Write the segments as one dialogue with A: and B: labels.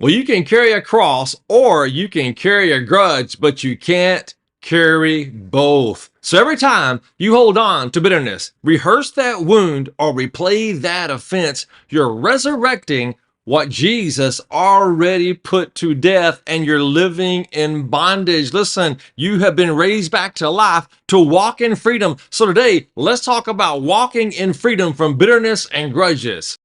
A: Well, you can carry a cross or you can carry a grudge, but you can't carry both. So every time you hold on to bitterness, rehearse that wound, or replay that offense, you're resurrecting what Jesus already put to death, and you're living in bondage. Listen, you have been raised back to life to walk in freedom. So today, let's talk about walking in freedom from bitterness and grudges.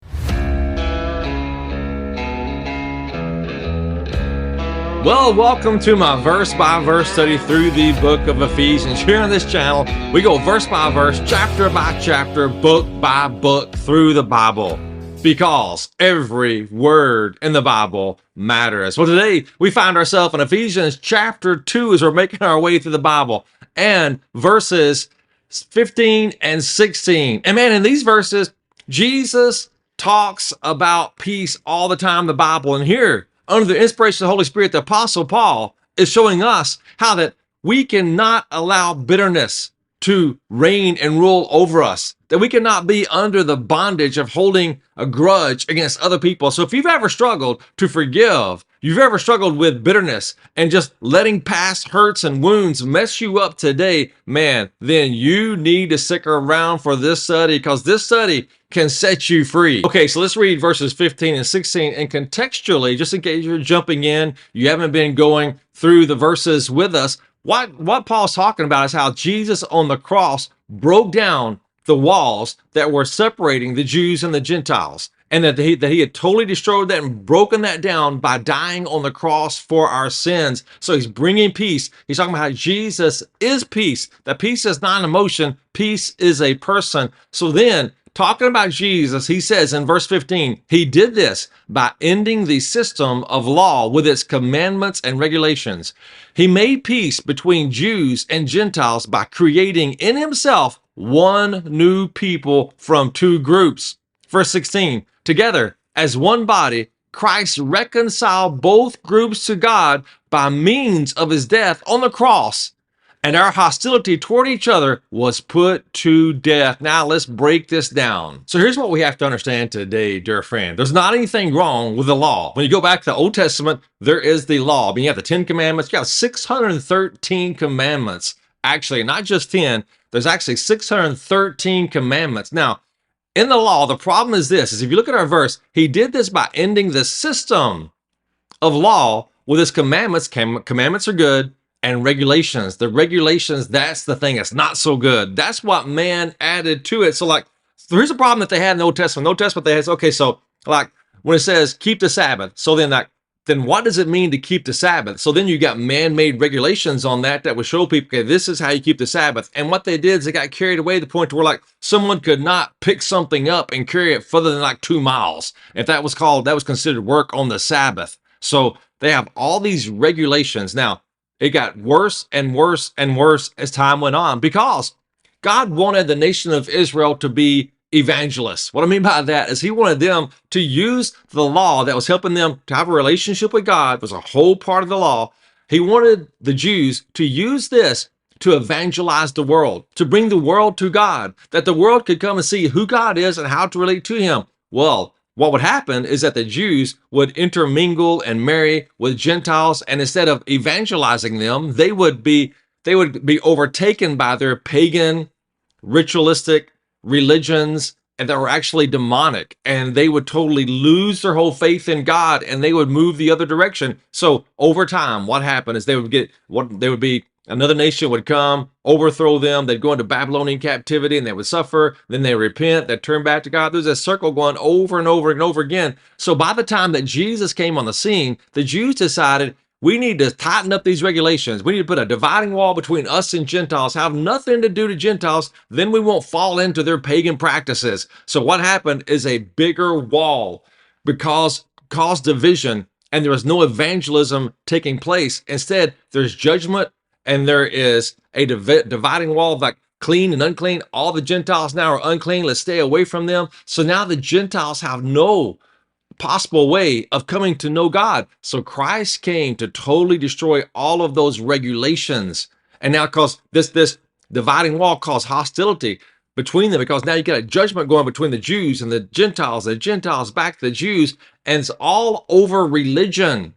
A: Well, welcome to my verse-by-verse study through the book of Ephesians. Here on this channel, we go verse by verse, chapter by chapter, book by book through the Bible, because every word in the Bible matters. Well, today we find ourselves in Ephesians chapter 2 as we're making our way through the Bible, and verses 15 and 16. And man, in these verses, Jesus talks about peace all the time in the Bible. And here, under the inspiration of the Holy Spirit, the Apostle Paul is showing us how that we cannot allow bitterness to reign and rule over us, that we cannot be under the bondage of holding a grudge against other people. So if you've ever struggled to forgive, you've ever struggled with bitterness and just letting past hurts and wounds mess you up today, man, then you need to stick around for this study, because this study can set you free. Okay, so let's read verses 15 and 16, and contextually, just in case you're jumping in, you haven't been going through the verses with us, what Paul's talking about is how Jesus on the cross broke down the walls that were separating the Jews and the Gentiles, and that he had totally destroyed that and broken that down by dying on the cross for our sins. So he's bringing peace. He's talking about how Jesus is peace. That peace is not an emotion. Peace is a person. So then, talking about Jesus, he says in verse 15, he did this by ending the system of law with its commandments and regulations. He made peace between Jews and Gentiles by creating in himself one new people from two groups. Verse 16, together as one body, Christ reconciled both groups to God by means of his death on the cross, and our hostility toward each other was put to death. Now let's break this down. So here's what we have to understand today, dear friend. There's not anything wrong with the law. When you go back to the Old Testament, there is the law. I mean, you have the 10 commandments. You have 613 commandments. Actually, not just 10. There's actually 613 commandments. Now, in the law, the problem is this, is if you look at our verse, he did this by ending the system of law with his commandments. Commandments are good. And regulations. The regulations, that's the thing that's not so good. That's what man added to it. So here's a problem that they had in the Old Testament. In the Old Testament, they had, okay, so like when it says keep the Sabbath, so then what does it mean to keep the Sabbath? So then you got man-made regulations on that would show people, okay, this is how you keep the Sabbath. And what they did is they got carried away to the point where someone could not pick something up and carry it further than 2 miles. If that was considered work on the Sabbath. So they have all these regulations. Now, it got worse and worse and worse as time went on, because God wanted the nation of Israel to be evangelists. What I mean by that is he wanted them to use the law that was helping them to have a relationship with God. It was a whole part of the law. He wanted the Jews to use this to evangelize the world, to bring the world to God, that the world could come and see who God is and how to relate to him. Well, what would happen is that the Jews would intermingle and marry with Gentiles, and instead of evangelizing them, they would be overtaken by their pagan, ritualistic religions, and that were actually demonic, and they would totally lose their whole faith in God, and they would move the other direction. So over time, what happened is another nation would come, overthrow them. They'd go into Babylonian captivity and they would suffer. Then they repent. They'd turn back to God. There's a circle going over and over and over again. So by the time that Jesus came on the scene, the Jews decided, we need to tighten up these regulations. We need to put a dividing wall between us and Gentiles, have nothing to do to Gentiles. Then we won't fall into their pagan practices. So what happened is a bigger wall caused division, and there was no evangelism taking place. Instead, there's judgment, and there is a dividing wall of clean and unclean. All the Gentiles now are unclean. Let's stay away from them. So now the Gentiles have no possible way of coming to know God. So Christ came to totally destroy all of those regulations. And now, because this dividing wall caused hostility, between them, because now you got a judgment going between the Jews and the Gentiles back to the Jews, and it's all over religion.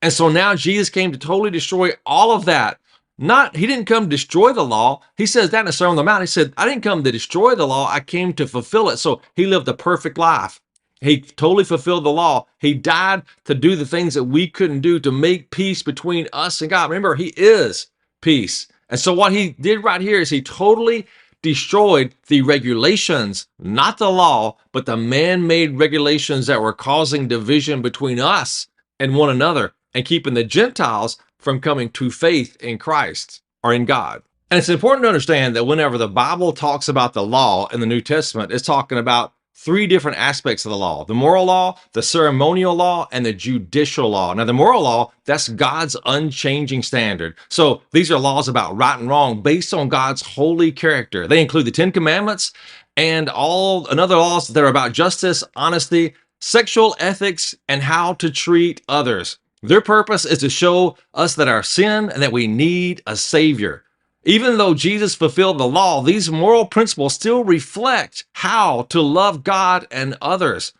A: And so now Jesus came to totally destroy all of that. He didn't come to destroy the law. He says that in the Sermon on the Mount. He said, I didn't come to destroy the law. I came to fulfill it. So he lived a perfect life. He totally fulfilled the law. He died to do the things that we couldn't do, to make peace between us and God. Remember, he is peace. And so what he did right here is he totally destroyed the regulations, not the law, but the man-made regulations that were causing division between us and one another, and keeping the Gentiles from coming to faith in Christ or in God. And it's important to understand that whenever the Bible talks about the law in the New Testament, it's talking about three different aspects of the law: the moral law, the ceremonial law, and the judicial law. Now, the moral law, that's God's unchanging standard. So these are laws about right and wrong based on God's holy character. They include the 10 Commandments and other laws that are about justice, honesty, sexual ethics, and how to treat others. Their purpose is to show us that our sin and that we need a Savior. Even though Jesus fulfilled the law, these moral principles still reflect how to love God and others.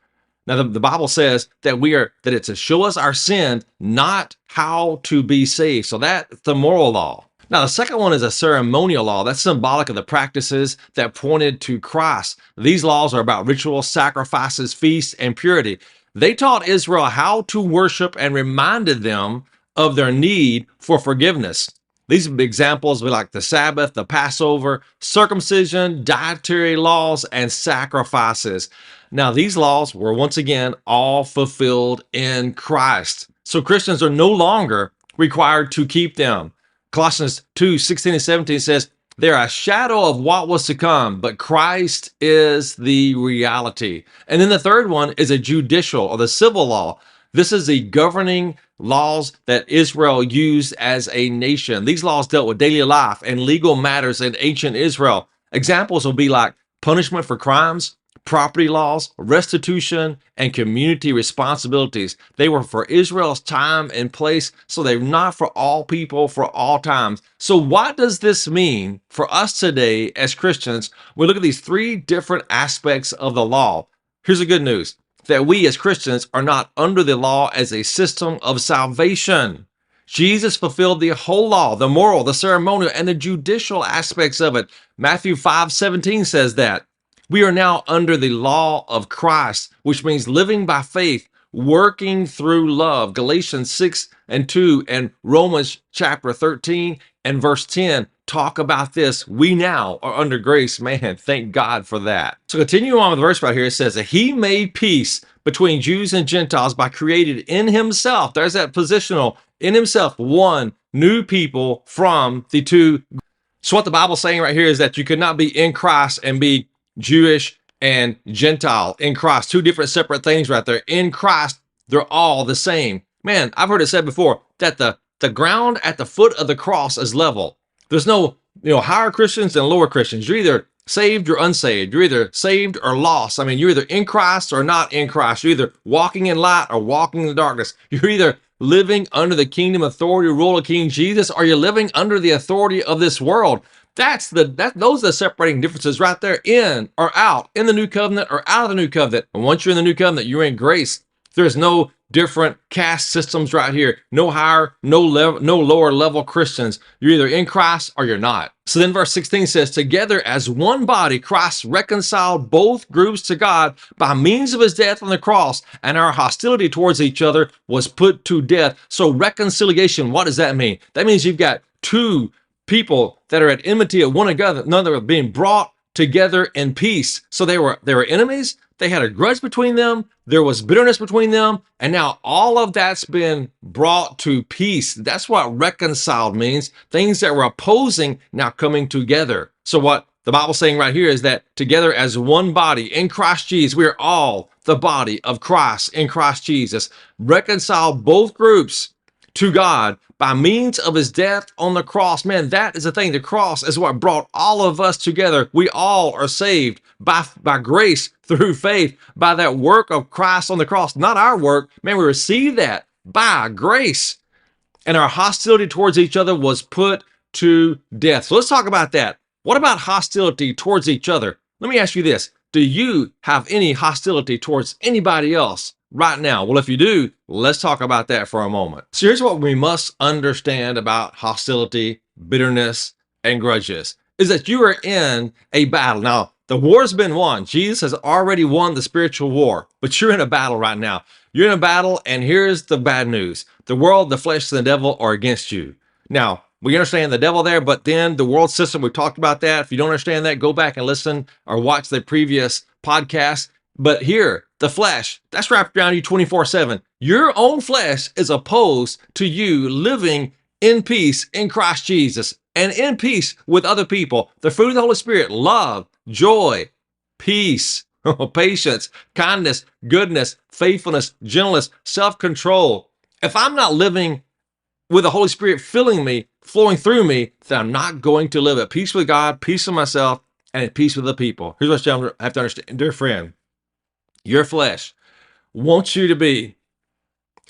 A: Now, the Bible says that it's to show us our sin, not how to be saved. So that's the moral law. Now, the second one is a ceremonial law. That's symbolic of the practices that pointed to Christ. These laws are about rituals, sacrifices, feasts, and purity. They taught Israel how to worship and reminded them of their need for forgiveness. These examples would be like the Sabbath, the Passover, circumcision, dietary laws, and sacrifices. Now, these laws were once again all fulfilled in Christ. So Christians are no longer required to keep them. Colossians 2:16 and 17 says, they're a shadow of what was to come, but Christ is the reality. And then the third one is a judicial or the civil law. This is the governing laws that Israel used as a nation. These laws dealt with daily life and legal matters in ancient Israel. Examples will be like punishment for crimes, property laws, restitution, and community responsibilities. They were for Israel's time and place, so they're not for all people for all times. So what does this mean for us today as Christians? We look at these three different aspects of the law. Here's the good news, that we as Christians are not under the law as a system of salvation. Jesus fulfilled the whole law, the moral, the ceremonial, and the judicial aspects of it. Matthew 5:17 says that. We are now under the law of Christ, which means living by faith, working through love. Galatians 6:2 and Romans chapter 13 and verse 10 talk about this. We now are under grace. Man, thank God for that. So continue on with the verse right here. It says that he made peace between Jews and Gentiles by creating in himself, there's that positional, in himself, one new people from the two. So what the Bible's saying right here is that you could not be in Christ and be Jewish and Gentile in Christ. Two different separate things right there. In Christ, they're all the same. Man, I've heard it said before that the ground at the foot of the cross is level. There's no, higher Christians and lower Christians. You're either saved or unsaved. You're either saved or lost. I mean, you're either in Christ or not in Christ. You're either walking in light or walking in the darkness. You're either living under the kingdom authority, rule of King Jesus, or you're living under the authority of this world. Those are the separating differences right there, in or out, in the new covenant or out of the new covenant. And once you're in the new covenant, you're in grace. There's no different caste systems right here. No higher, no lower level Christians. You're either in Christ or you're not. So then verse 16 says, together as one body, Christ reconciled both groups to God by means of his death on the cross, and our hostility towards each other was put to death. So reconciliation, what does that mean? That means you've got two people that are at enmity of one another being brought together in peace. So they were enemies. They had a grudge between them. There was bitterness between them. And now all of that's been brought to peace. That's what reconciled means. Things that were opposing now coming together. So what the Bible's saying right here is that together as one body in Christ Jesus, we are all the body of Christ in Christ Jesus. Reconcile both groups to God by means of his death on the cross. Man, that is the thing. The cross is what brought all of us together. We all are saved by grace through faith, by that work of Christ on the cross. Not our work. Man, we receive that by grace. And our hostility towards each other was put to death. So let's talk about that. What about hostility towards each other? Let me ask you this. Do you have any hostility towards anybody else right now? Well, if you do, let's talk about that for a moment. So here's what we must understand about hostility, bitterness, and grudges is that you are in a battle. Now, the war's been won. Jesus has already won the spiritual war, but you're in a battle right now. You're in a battle, and here's the bad news. The world, the flesh, and the devil are against you. Now, we understand the devil there, but then the world system, we talked about that. If you don't understand that, go back and listen or watch the previous podcast. But here, the flesh, that's wrapped around you 24/7. Your own flesh is opposed to you living in peace in Christ Jesus and in peace with other people. The fruit of the Holy Spirit, love, joy, peace, patience, kindness, goodness, faithfulness, gentleness, self-control. If I'm not living with the Holy Spirit filling me, flowing through me, then I'm not going to live at peace with God, peace with myself, and at peace with the people. Here's what you have to understand, dear friend. Your flesh wants you to be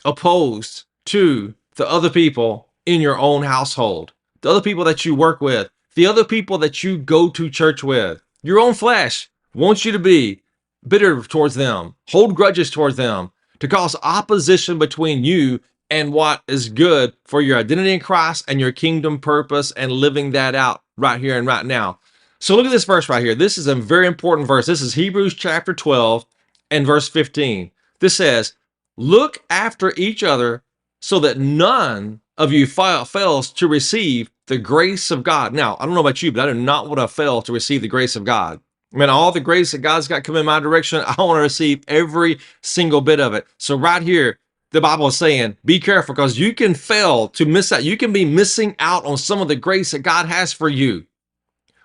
A: opposed to the other people in your own household, the other people that you work with, the other people that you go to church with. Your own flesh wants you to be bitter towards them, hold grudges towards them, to cause opposition between you and what is good for your identity in Christ and your kingdom purpose and living that out right here and right now. So look at this verse right here. This is a very important verse. This is Hebrews chapter 12 and verse 15. This says, look after each other so that none of you fails to receive the grace of God. Now, I don't know about you, but I do not want to fail to receive the grace of God. Man, all the grace that God's got coming in my direction, I want to receive every single bit of it. So right here, the Bible is saying, be careful because you can fail to miss out. You can be missing out on some of the grace that God has for you.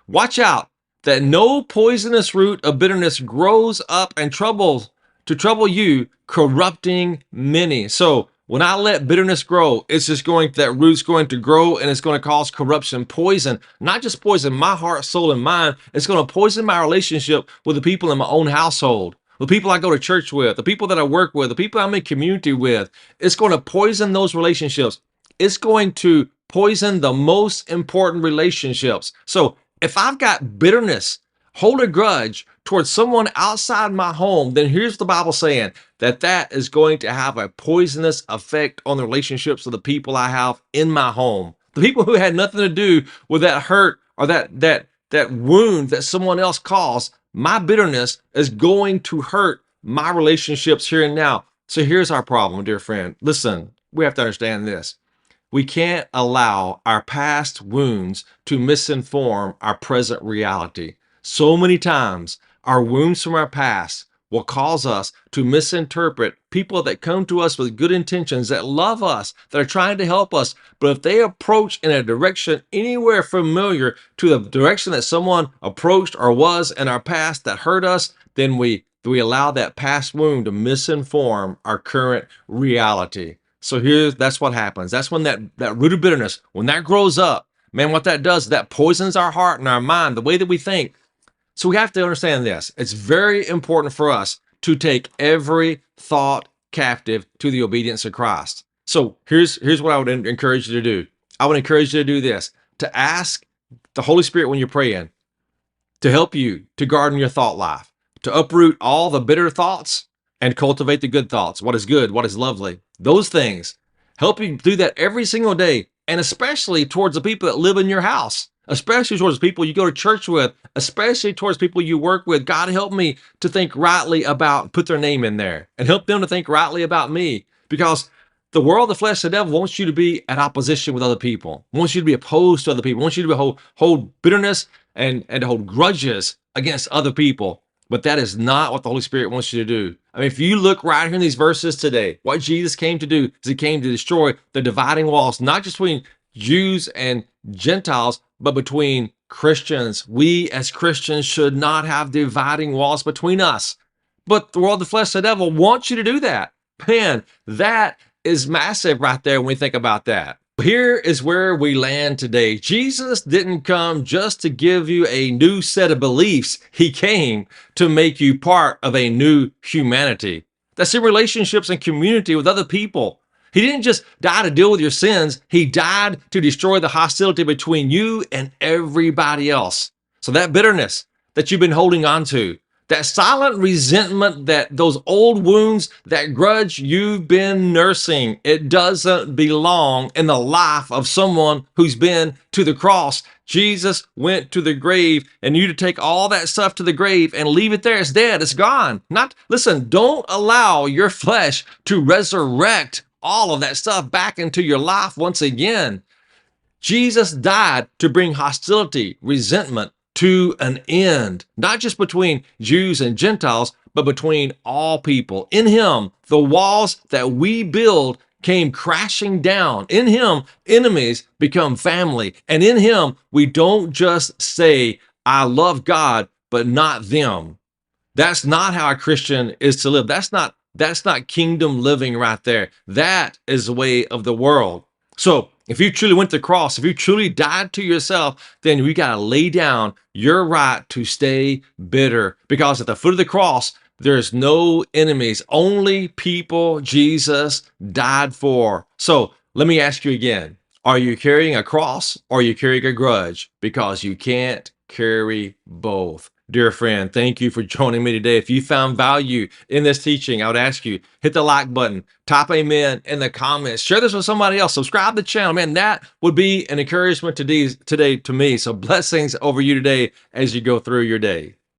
A: Watch out that no poisonous root of bitterness grows up and trouble you, corrupting many. So when I let bitterness grow, it's just that root's going to grow and it's going to cause corruption, poison, not just poison my heart, soul, and mind. It's going to poison my relationship with the people in my own household, the people I go to church with, the people that I work with, the people I'm in community with. It's going to poison those relationships. It's going to poison the most important relationships. So if I've got bitterness, hold a grudge towards someone outside my home, then here's the Bible saying that is going to have a poisonous effect on the relationships of the people I have in my home. The people who had nothing to do with that hurt or that wound that someone else caused. My bitterness is going to hurt my relationships here and now. So here's our problem, dear friend. Listen, we have to understand this. We can't allow our past wounds to misinform our present reality. So many times, our wounds from our past will cause us to misinterpret people that come to us with good intentions, that love us, that are trying to help us. But if they approach in a direction anywhere familiar to the direction that someone approached or was in our past that hurt us, then we allow that past wound to misinform our current reality. So that's what happens. That's when that root of bitterness, when that grows up, man, what that does, that poisons our heart and our mind, the way that we think. So we have to understand this. It's very important for us to take every thought captive to the obedience of Christ. So here's what I would encourage you to do. I would encourage you to do this, to ask the Holy Spirit when you're praying to help you to garden your thought life, to uproot all the bitter thoughts and cultivate the good thoughts. What is good, what is lovely. Those things. Help you do that every single day, and especially towards the people that live in your house, especially towards people you go to church with, especially towards people you work with. God, help me to think rightly about, put their name in there, and help them to think rightly about me, because the world, the flesh, the devil wants you to be at opposition with other people, wants you to be opposed to other people, wants you to hold bitterness and to hold grudges against other people. But that is not what the Holy Spirit wants you to do. I mean, if you look right here in these verses today, what Jesus came to do is he came to destroy the dividing walls, not just between Jews and Gentiles, but between Christians. We as Christians should not have dividing walls between us. But the world, the flesh, the devil wants you to do that. Man, that is massive right there when we think about that. Here is where we land today. Jesus didn't come just to give you a new set of beliefs. He came to make you part of a new humanity. That's in relationships and community with other people. He didn't just die to deal with your sins. He died to destroy the hostility between you and everybody else. So that bitterness that you've been holding on to, that silent resentment, that those old wounds, that grudge you've been nursing, it doesn't belong in the life of someone who's been to the cross. Jesus went to the grave, and you to take all that stuff to the grave and leave it there. It's dead. It's gone. Listen, don't allow your flesh to resurrect all of that stuff back into your life once again. Jesus died to bring hostility, resentment to an end, not just between Jews and Gentiles, but between all people. In him, the walls that we build came crashing down. In him, enemies become family. And in him, we don't just say, I love God, but not them. That's not how a Christian is to live. That's not kingdom living right there. That is the way of the world. So if you truly went to the cross, if you truly died to yourself, then we got to lay down your right to stay bitter, because at the foot of the cross, there's no enemies, only people Jesus died for. So let me ask you again, are you carrying a cross or are you carrying a grudge? Because you can't carry both. Dear friend, thank you for joining me today. If you found value in this teaching, I would ask you, hit the like button, type amen in the comments, share this with somebody else, subscribe to the channel. Man, that would be an encouragement today to me. So blessings over you today as you go through your day.